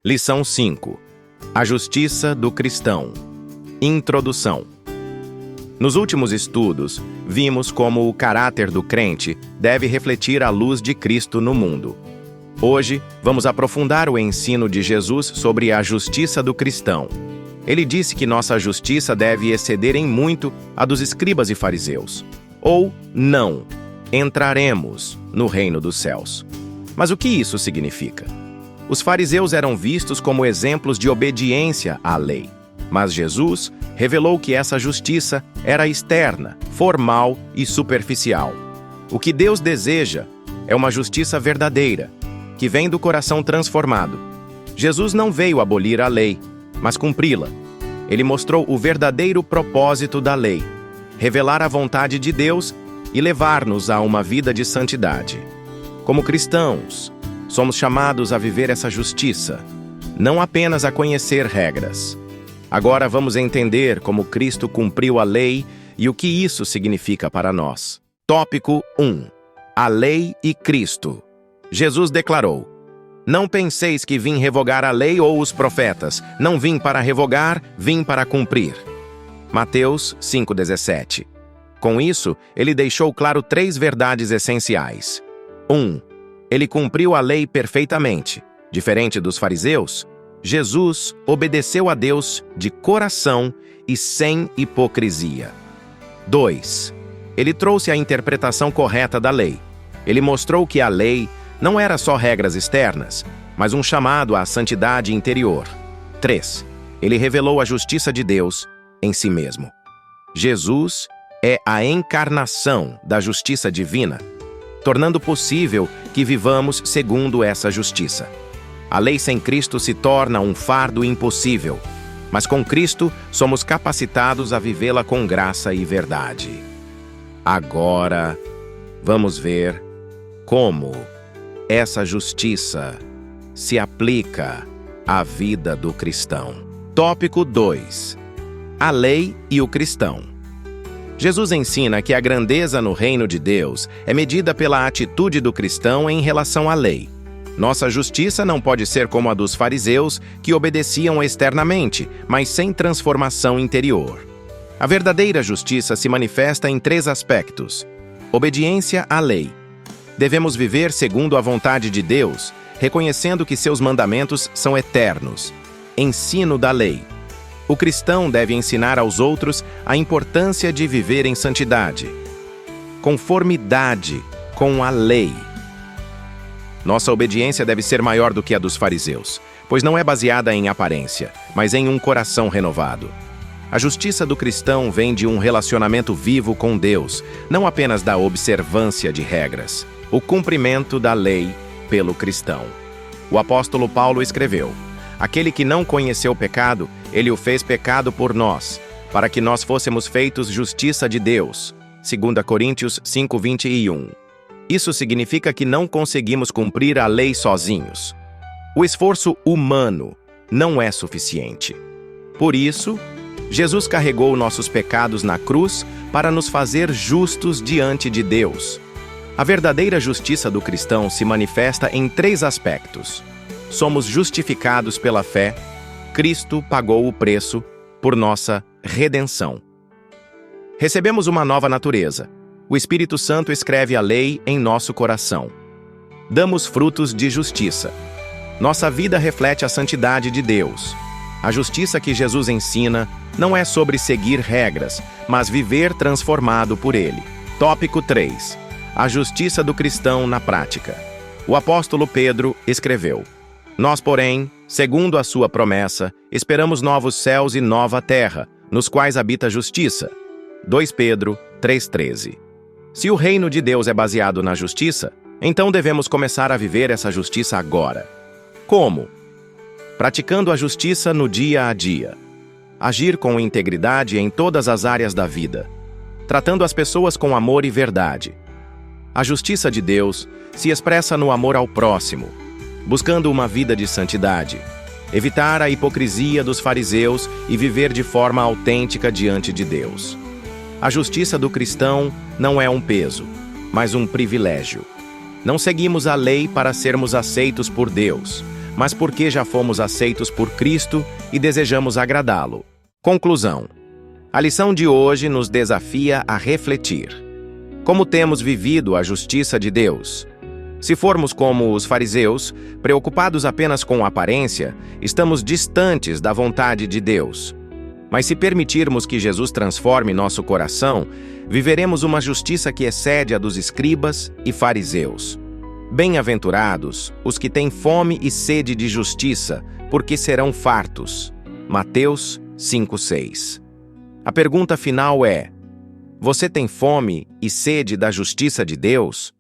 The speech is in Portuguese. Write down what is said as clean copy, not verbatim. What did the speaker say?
Lição 5. A justiça do cristão. Introdução. Nos últimos estudos, vimos como o caráter do crente deve refletir a luz de Cristo no mundo. Hoje, vamos aprofundar o ensino de Jesus sobre a justiça do cristão. Ele disse que nossa justiça deve exceder em muito a dos escribas e fariseus. Ou não, entraremos no reino dos céus. Mas o que isso significa? Os fariseus eram vistos como exemplos de obediência à lei. Mas Jesus revelou que essa justiça era externa, formal e superficial. O que Deus deseja é uma justiça verdadeira, que vem do coração transformado. Jesus não veio abolir a lei, mas cumpri-la. Ele mostrou o verdadeiro propósito da lei, revelar a vontade de Deus e levar-nos a uma vida de santidade. Como cristãos, somos chamados a viver essa justiça, não apenas a conhecer regras. Agora vamos entender como Cristo cumpriu a lei e o que isso significa para nós. Tópico 1. A lei e Cristo. Jesus declarou: "Não penseis que vim revogar a lei ou os profetas. Não vim para revogar, vim para cumprir." Mateus 5,17. Com isso, ele deixou claro 3 verdades essenciais. 1. Ele cumpriu a lei perfeitamente. Diferente dos fariseus, Jesus obedeceu a Deus de coração e sem hipocrisia. 2. Ele trouxe a interpretação correta da lei. Ele mostrou que a lei não era só regras externas, mas um chamado à santidade interior. 3. Ele revelou a justiça de Deus em si mesmo. Jesus é a encarnação da justiça divina, tornando possível que vivamos segundo essa justiça. A lei sem Cristo se torna um fardo impossível, mas com Cristo somos capacitados a vivê-la com graça e verdade. Agora, vamos ver como essa justiça se aplica à vida do cristão. Tópico 2. A lei e o cristão. Jesus ensina que a grandeza no reino de Deus é medida pela atitude do cristão em relação à lei. Nossa justiça não pode ser como a dos fariseus, que obedeciam externamente, mas sem transformação interior. A verdadeira justiça se manifesta em 3 aspectos. Obediência à lei. Devemos viver segundo a vontade de Deus, reconhecendo que seus mandamentos são eternos. Ensino da lei. O cristão deve ensinar aos outros a importância de viver em santidade. Conformidade com a lei. Nossa obediência deve ser maior do que a dos fariseus, pois não é baseada em aparência, mas em um coração renovado. A justiça do cristão vem de um relacionamento vivo com Deus, não apenas da observância de regras. O cumprimento da lei pelo cristão. O apóstolo Paulo escreveu: "Aquele que não conheceu o pecado, ele o fez pecado por nós, para que nós fôssemos feitos justiça de Deus." 2 Coríntios 5:21. Isso significa que não conseguimos cumprir a lei sozinhos. O esforço humano não é suficiente. Por isso, Jesus carregou nossos pecados na cruz para nos fazer justos diante de Deus. A verdadeira justiça do cristão se manifesta em 3 aspectos. Somos justificados pela fé. Cristo pagou o preço por nossa redenção. Recebemos uma nova natureza. O Espírito Santo escreve a lei em nosso coração. Damos frutos de justiça. Nossa vida reflete a santidade de Deus. A justiça que Jesus ensina não é sobre seguir regras, mas viver transformado por Ele. Tópico 3. A justiça do cristão na prática. O apóstolo Pedro escreveu: "Nós, porém, segundo a sua promessa, esperamos novos céus e nova terra, nos quais habita a justiça." 2 Pedro 3,13. Se o reino de Deus é baseado na justiça, então devemos começar a viver essa justiça agora. Como? Praticando a justiça no dia a dia. Agir com integridade em todas as áreas da vida. Tratando as pessoas com amor e verdade. A justiça de Deus se expressa no amor ao próximo, buscando uma vida de santidade, evitar a hipocrisia dos fariseus e viver de forma autêntica diante de Deus. A justiça do cristão não é um peso, mas um privilégio. Não seguimos a lei para sermos aceitos por Deus, mas porque já fomos aceitos por Cristo e desejamos agradá-lo. Conclusão. A lição de hoje nos desafia a refletir. Como temos vivido a justiça de Deus? Se formos como os fariseus, preocupados apenas com a aparência, estamos distantes da vontade de Deus. Mas se permitirmos que Jesus transforme nosso coração, viveremos uma justiça que excede a dos escribas e fariseus. Bem-aventurados os que têm fome e sede de justiça, porque serão fartos. Mateus 5:6. A pergunta final é: você tem fome e sede da justiça de Deus?